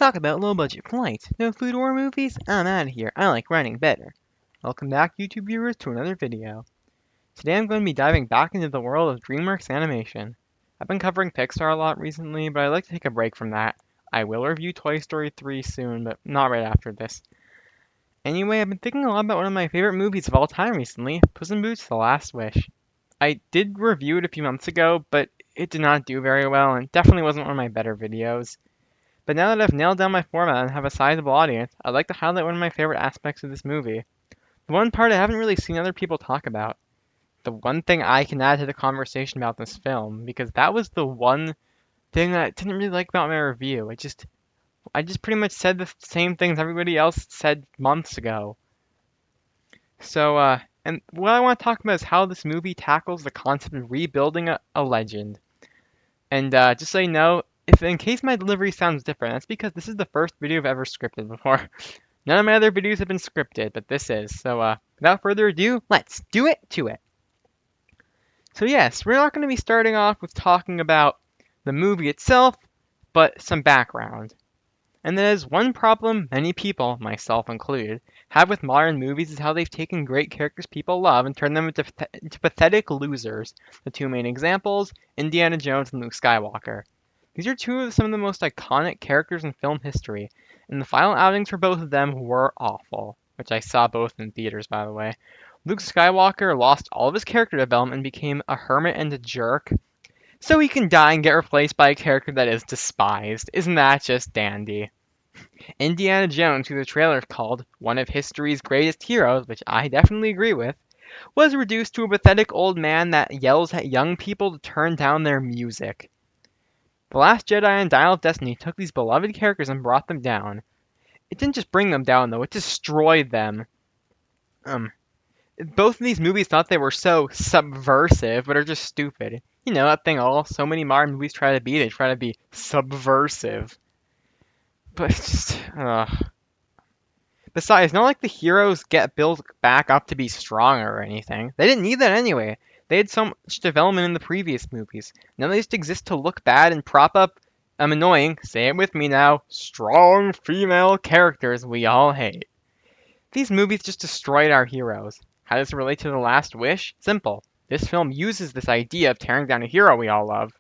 Talk about low-budget flights. No food or movies? I'm out of here. I like running better. Welcome back, YouTube viewers, to another video. Today I'm going to be diving back into the world of DreamWorks animation. I've been covering Pixar a lot recently, but I'd like to take a break from that. I will review Toy Story 3 soon, but not right after this. Anyway, I've been thinking a lot about one of my favorite movies of all time recently, Puss in Boots: The Last Wish. I did review it a few months ago, but it did not do very well, and definitely wasn't one of my better videos. But now that I've nailed down my format and have a sizable audience, I'd like to highlight one of my favorite aspects of this movie. The one part I haven't really seen other people talk about. The one thing I can add to the conversation about this film, because that was the one thing that I didn't really like about my review. I just pretty much said the same things everybody else said months ago. And what I want to talk about is how this movie tackles the concept of rebuilding a legend. And just so you know, if in case my delivery sounds different, that's because this is the first video I've ever scripted before. None of my other videos have been scripted, but this is. So without further ado, let's do it to it. So yes, we're not going to be starting off with talking about the movie itself, but some background. And that is one problem many people, myself included, have with modern movies is how they've taken great characters people love and turned them into pathetic losers. The two main examples, Indiana Jones and Luke Skywalker. These are some of the most iconic characters in film history, and the final outings for both of them were awful, which I saw both in theaters, by the way. Luke Skywalker lost all of his character development and became a hermit and a jerk, so he can die and get replaced by a character that is despised. Isn't that just dandy? Indiana Jones, who the trailer called one of history's greatest heroes, which I definitely agree with, was reduced to a pathetic old man that yells at young people to turn down their music. The Last Jedi and Dial of Destiny took these beloved characters and brought them down. It didn't just bring them down, though, it destroyed them. Both of these movies thought they were so subversive, but are just stupid. You know, that thing so many modern movies try to be, they try to be subversive. But it's just, Besides, it's not like the heroes get built back up to be stronger or anything. They didn't need that anyway. They had so much development in the previous movies. Now they just exist to look bad and prop up, annoying, say it with me now, strong female characters we all hate. These movies just destroyed our heroes. How does it relate to The Last Wish? Simple. This film uses this idea of tearing down a hero we all love.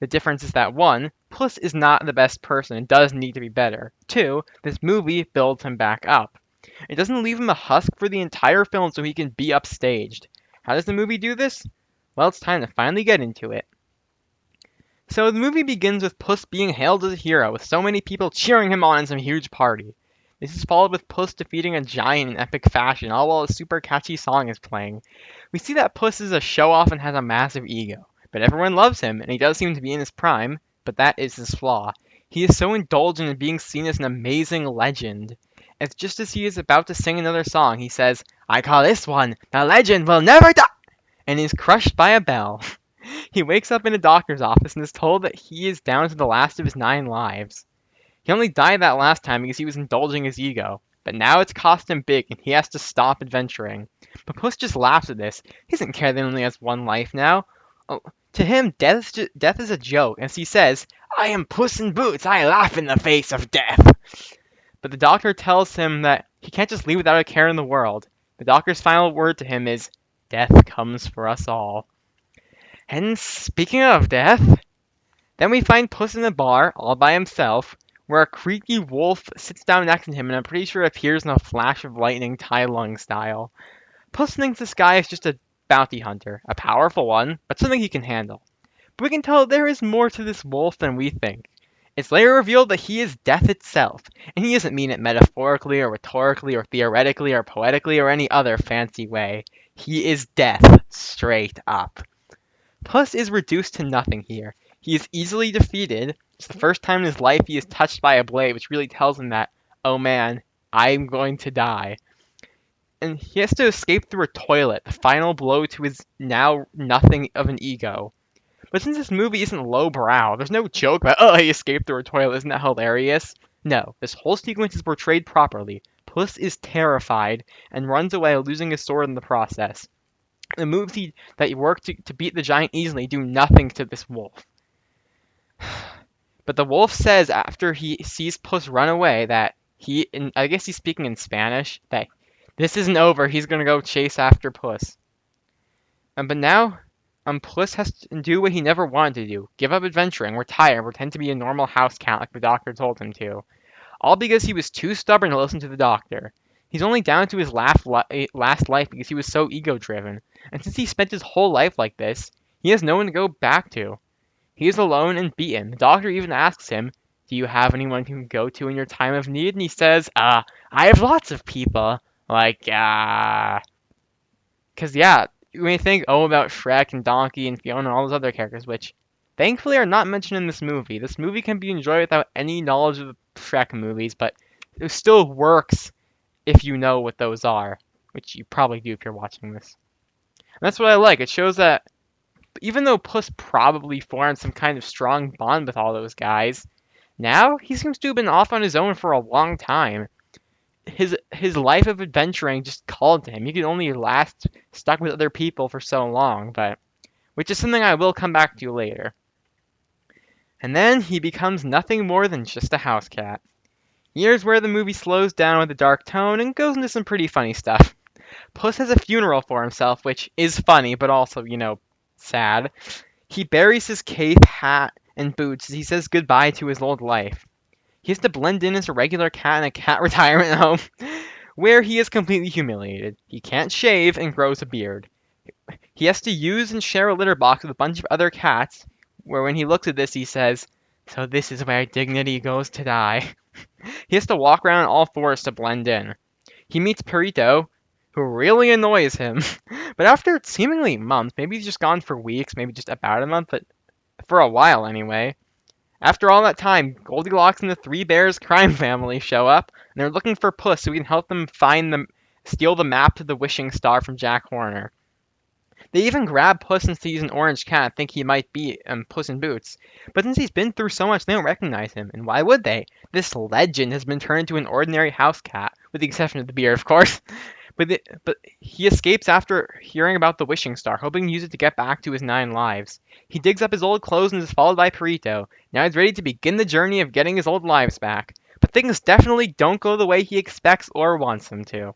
The difference is that 1, Puss is not the best person and does need to be better. 2, this movie builds him back up. It doesn't leave him a husk for the entire film so he can be upstaged. How does the movie do this? Well, it's time to finally get into it. So the movie begins with Puss being hailed as a hero, with so many people cheering him on in some huge party. This is followed with Puss defeating a giant in epic fashion, all while a super catchy song is playing. We see that Puss is a show-off and has a massive ego. But everyone loves him, and he does seem to be in his prime, but that is his flaw. He is so indulgent in being seen as an amazing legend. As just as he is about to sing another song, he says, "I call this one, the legend will never die!" and is crushed by a bell. He wakes up in a doctor's office and is told that he is down to the last of his 9 lives. He only died that last time because he was indulging his ego, but now it's cost him big and he has to stop adventuring. But Puss just laughs at this. He doesn't care that he only has 1 life now. To him, death is a joke, as he says, "I am Puss in Boots, I laugh in the face of death." But the doctor tells him that he can't just leave without a care in the world. The doctor's final word to him is, "Death comes for us all." And speaking of death, then we find Puss in a bar, all by himself, where a creaky wolf sits down next to him and I'm pretty sure appears in a flash of lightning Tai Lung style. Puss thinks this guy is just a bounty hunter, a powerful one, but something he can handle. But we can tell there is more to this wolf than we think. It's later revealed that he is death itself, and he doesn't mean it metaphorically or rhetorically or theoretically or poetically or any other fancy way. He is death, straight up. Puss is reduced to nothing here. He is easily defeated. It's the first time in his life he is touched by a blade, which really tells him that, oh man, I'm going to die. And he has to escape through a toilet, the final blow to his now nothing of an ego. But since this movie isn't lowbrow, there's no joke about, oh, he escaped through a toilet, isn't that hilarious? No, this whole sequence is portrayed properly. Puss is terrified and runs away, losing his sword in the process. The moves that work to beat the giant easily do nothing to this wolf. But the wolf says after he sees Puss run away that and I guess he's speaking in Spanish, that this isn't over. He's gonna go chase after Puss. But now, Puss has to do what he never wanted to do: give up adventuring, retire, pretend to be a normal house cat like the doctor told him to. All because he was too stubborn to listen to the doctor. He's only down to his last life because he was so ego-driven. And since he spent his whole life like this, he has no one to go back to. He is alone and beaten. The doctor even asks him, "Do you have anyone you can go to in your time of need?" And he says, I have lots of people. Like, Because, yeah, you may think, oh, about Shrek and Donkey and Fiona and all those other characters, which thankfully are not mentioned in this movie. This movie can be enjoyed without any knowledge of the Shrek movies, but it still works if you know what those are, which you probably do if you're watching this. And that's what I like. It shows that even though Puss probably formed some kind of strong bond with all those guys, now he seems to have been off on his own for a long time. His life of adventuring just called to him. He could only last stuck with other people for so long, but which is something I will come back to later. And then he becomes nothing more than just a house cat. Here's where the movie slows down with a dark tone and goes into some pretty funny stuff. Puss has a funeral for himself, which is funny, but also, sad. He buries his cape, hat, and boots as he says goodbye to his old life. He has to blend in as a regular cat in a cat retirement home, where he is completely humiliated. He can't shave and grows a beard. He has to use and share a litter box with a bunch of other cats, where when he looks at this, he says, "So this is where dignity goes to die." He has to walk around on all fours to blend in. He meets Perito, who really annoys him. But after seemingly months, maybe he's just gone for weeks, maybe just about a month, but for a while anyway. After all that time, Goldilocks and the Three Bears crime family show up, and they're looking for Puss so we can help them steal the map to the wishing star from Jack Horner. They even grab Puss and sees an orange cat and think he might be Puss in Boots. But since he's been through so much, they don't recognize him. And why would they? This legend has been turned into an ordinary house cat, with the exception of the beard, of course. But he escapes after hearing about the wishing star, hoping to use it to get back to his 9 lives. He digs up his old clothes and is followed by Perito. Now he's ready to begin the journey of getting his old lives back. But things definitely don't go the way he expects or wants them to.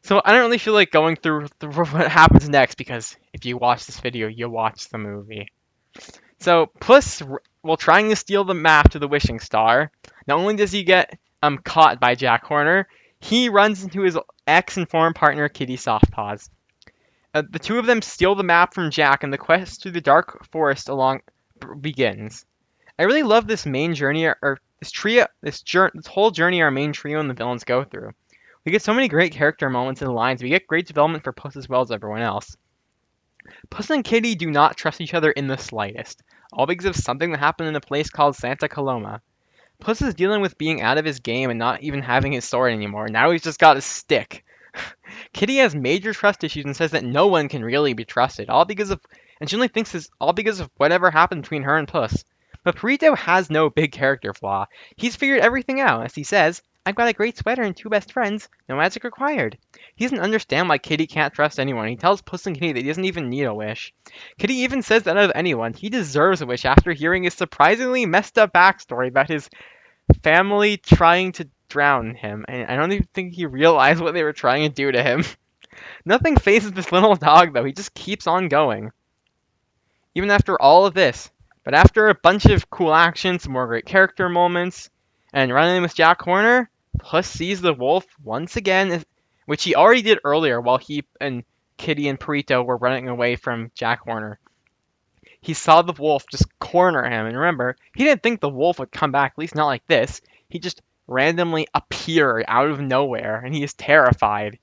So I don't really feel like going through what happens next, because if you watch this video, you watch the movie. So Puss, while trying to steal the map to the wishing star, not only does he get caught by Jack Horner, he runs into his ex and former partner Kitty Softpaws. The two of them steal the map from Jack, and the quest through the dark forest begins. I really love this main journey, or this whole journey our main trio and the villains go through. We get so many great character moments and lines. We get great development for Puss as well as everyone else. Puss and Kitty do not trust each other in the slightest, all because of something that happened in a place called Santa Coloma. Puss is dealing with being out of his game and not even having his sword anymore. Now he's just got a stick. Kitty has major trust issues and says that no one can really be trusted, and she only thinks it's all because of whatever happened between her and Puss. But Perito has no big character flaw. He's figured everything out, as he says, "I've got a great sweater and 2 best friends, no magic required." He doesn't understand why Kitty can't trust anyone. He tells Puss and Kitty that he doesn't even need a wish. Kitty even says that out of anyone, he deserves a wish after hearing his surprisingly messed up backstory about his family trying to drown him, and I don't even think he realized what they were trying to do to him. Nothing phases this little dog, though. He just keeps on going. Even after all of this. But after a bunch of cool action, some more great character moments, and running with Jack Horner, Puss sees the wolf once again, which he already did earlier while he and Kitty and Perito were running away from Jack Horner. He saw the wolf just corner him, and remember, he didn't think the wolf would come back, at least not like this. He just randomly appeared out of nowhere, and he is terrified.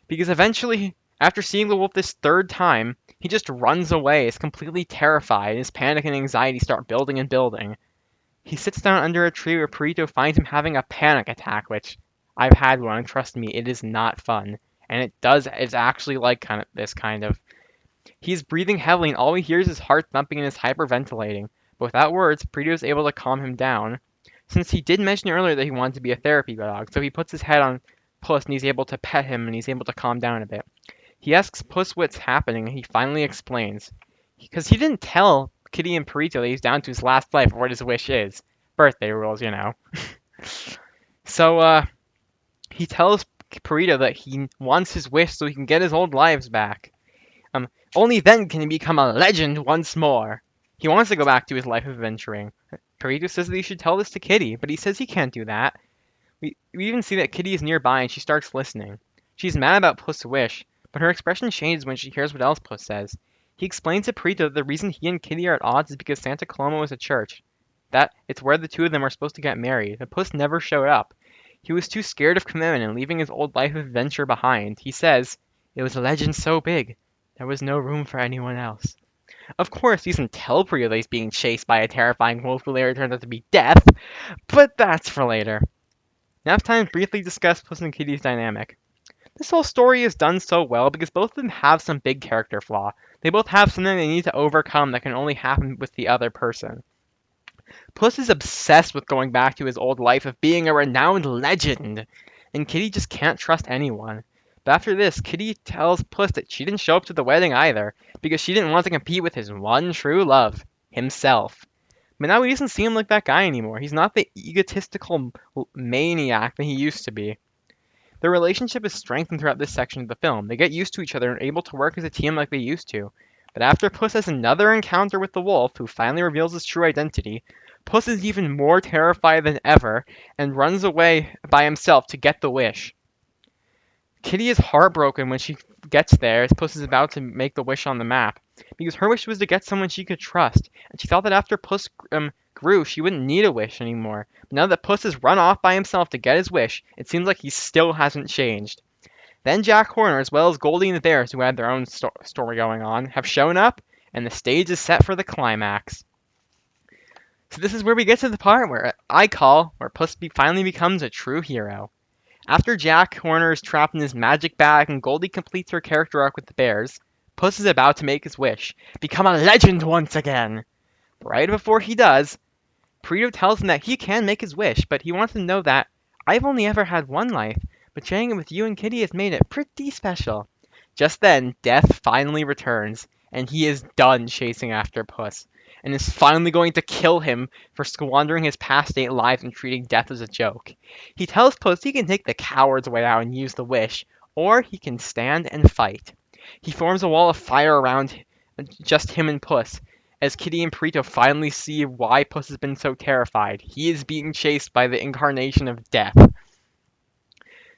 Because eventually, after seeing the wolf this 3rd time, he just runs away, is completely terrified, and his panic and anxiety start building and building. He sits down under a tree where Perito finds him having a panic attack, which I've had one, and trust me, it is not fun. And it's actually like this kind of. He's breathing heavily, and all he hears is heart thumping and is hyperventilating. But without words, Perito is able to calm him down. Since he did mention earlier that he wanted to be a therapy dog, so he puts his head on Puss and he's able to pet him and he's able to calm down a bit. He asks Puss what's happening and he finally explains. Because he didn't tell Kitty and Perito that he's down to his last life or what his wish is. Birthday rules, you know. So, he tells Perito that he wants his wish so he can get his old lives back. Only then can he become a legend once more. He wants to go back to his life of adventuring. Perito says that he should tell this to Kitty, but he says he can't do that. We even see that Kitty is nearby and she starts listening. She's mad about Puss' wish, but her expression changes when she hears what else Puss says. He explains to Perito that the reason he and Kitty are at odds is because Santa Coloma was a church. That it's where the two of them are supposed to get married, but Puss never showed up. He was too scared of commitment and leaving his old life of adventure behind. He says, "It was a legend so big, there was no room for anyone else." Of course, he doesn't tell Perito that he's being chased by a terrifying wolf who later turns out to be Death, but that's for later. Now it's time to briefly discuss Puss and Kitty's dynamic. This whole story is done so well because both of them have some big character flaw. They both have something they need to overcome that can only happen with the other person. Puss is obsessed with going back to his old life of being a renowned legend, and Kitty just can't trust anyone. But after this, Kitty tells Puss that she didn't show up to the wedding either, because she didn't want to compete with his one true love, himself. But now he doesn't seem like that guy anymore. He's not the egotistical maniac that he used to be. Their relationship is strengthened throughout this section of the film. They get used to each other and are able to work as a team like they used to. But after Puss has another encounter with the wolf, who finally reveals his true identity, Puss is even more terrified than ever and runs away by himself to get the wish. Kitty is heartbroken when she gets there as Puss is about to make the wish on the map, because her wish was to get someone she could trust, and she thought that after Puss grew, she wouldn't need a wish anymore. But now that Puss has run off by himself to get his wish, it seems like he still hasn't changed. Then Jack Horner, as well as Goldie and the Bears, who had their own story going on, have shown up, and the stage is set for the climax. So this is where we get to the part where where Puss finally becomes a true hero. After Jack Horner is trapped in his magic bag and Goldie completes her character arc with the Bears, Puss is about to make his wish, become a legend once again. Right before he does, Perito tells him that he can make his wish, but he wants to know that I've only ever had one life, but sharing it with you and Kitty has made it pretty special. Just then, Death finally returns, and he is done chasing after Puss, and is finally going to kill him for squandering his past 8 lives and treating death as a joke. He tells Puss he can take the coward's way out and use the wish, or he can stand and fight. He forms a wall of fire around just him and Puss, as Kitty and Perito finally see why Puss has been so terrified. He is being chased by the incarnation of Death.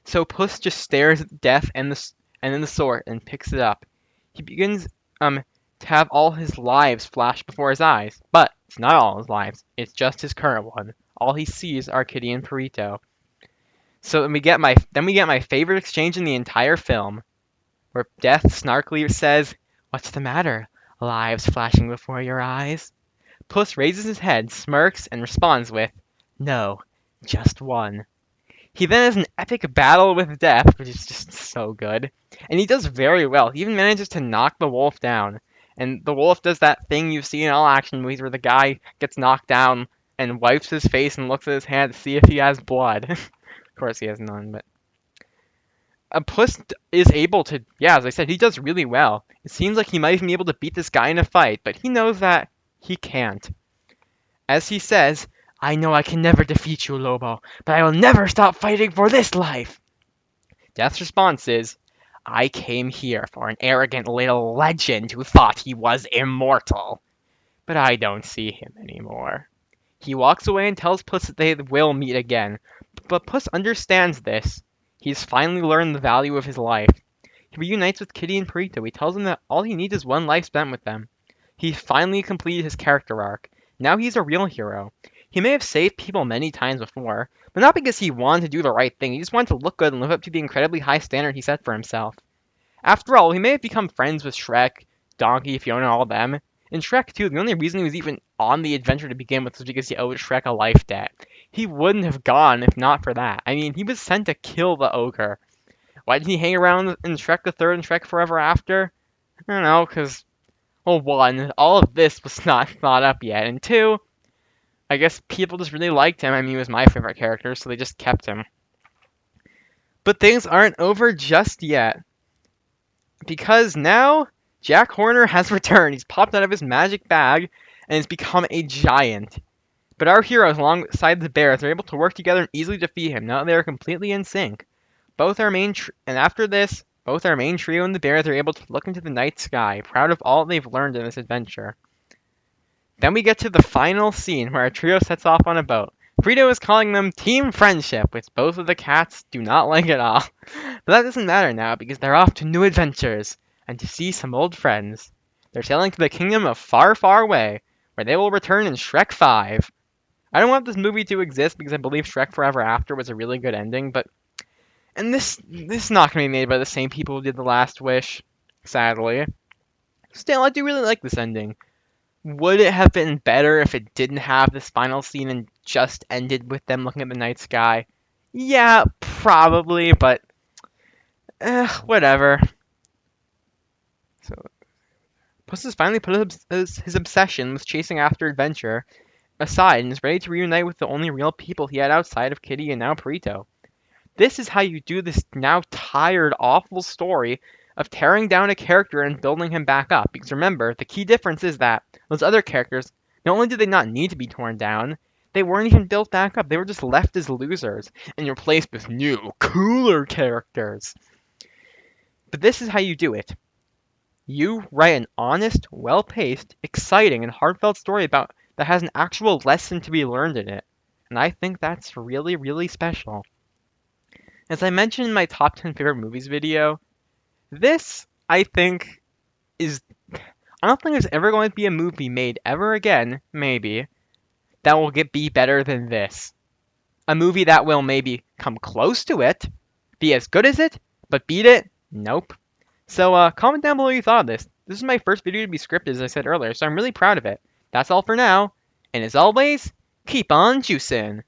So Puss just stares at Death and then the sword and picks it up. He begins to have all his lives flash before his eyes, but it's not all his lives. It's just his current one. All he sees are Kitty and Perito. So then we get my favorite exchange in the entire film, where Death snarkily says, "What's the matter? Lives flashing before your eyes?" Puss raises his head, smirks, and responds with, "No, just one." He then has an epic battle with Death, which is just so good. And he does very well. He even manages to knock the wolf down. And the wolf does that thing you see in all action movies where the guy gets knocked down and wipes his face and looks at his hand to see if he has blood. Of course he has none, but... Puss is able to, yeah, as I said, he does really well. It seems like he might even be able to beat this guy in a fight, but he knows that he can't. As he says, "I know I can never defeat you, Lobo, but I will never stop fighting for this life." Death's response is, "I came here for an arrogant little legend who thought he was immortal. But I don't see him anymore." He walks away and tells Puss that they will meet again, but Puss understands this. He's finally learned the value of his life. He reunites with Kitty and Perito. He tells them that all he needs is one life spent with them. He finally completed his character arc. Now he's a real hero. He may have saved people many times before, but not because he wanted to do the right thing. He just wanted to look good and live up to the incredibly high standard he set for himself. After all, he may have become friends with Shrek, Donkey, Fiona, all of them. In Shrek 2, the only reason he was even on the adventure to begin with was because he owed Shrek a life debt. He wouldn't have gone if not for that. I mean, he was sent to kill the ogre. Why did he hang around in Shrek the Third and Shrek Forever After? I don't know, because, well, one, all of this was not thought up yet, and two, I guess people just really liked him. I mean, he was my favorite character, so they just kept him. But things aren't over just yet, because now Jack Horner has returned. He's popped out of his magic bag, and has become a giant. But our heroes, alongside the bears, are able to work together and easily defeat him. Now that they are completely in sync. And after this, both our main trio and the bears are able to look into the night sky, proud of all they've learned in this adventure. Then we get to the final scene where our trio sets off on a boat. Frito is calling them Team Friendship, which both of the cats do not like at all. But that doesn't matter now because they're off to new adventures and to see some old friends. They're sailing to the kingdom of Far, Far Away, where they will return in Shrek 5. I don't want this movie to exist because I believe Shrek Forever After was a really good ending, but this is not going to be made by the same people who did The Last Wish, sadly. Still, I do really like this ending. Would it have been better if it didn't have this final scene and just ended with them looking at the night sky? Yeah, probably, but whatever. So Puss has finally put his obsession with chasing after adventure aside and is ready to reunite with the only real people he had outside of Kitty and now Perito. This is how you do this now tired, awful story of tearing down a character and building him back up. Because remember, the key difference is that those other characters, not only did they not need to be torn down, they weren't even built back up. They were just left as losers and replaced with new, cooler characters. But this is how you do it. You write an honest, well-paced, exciting, and heartfelt story about that has an actual lesson to be learned in it. And I think that's really, really special. As I mentioned in my top 10 favorite movies video, this, I think, I don't think there's ever going to be a movie made ever again, maybe, that will be better than this. A movie that will maybe come close to it, be as good as it, but beat it? Nope. So, comment down below what you thought of this. This is my first video to be scripted, as I said earlier, so I'm really proud of it. That's all for now, and as always, keep on juicing!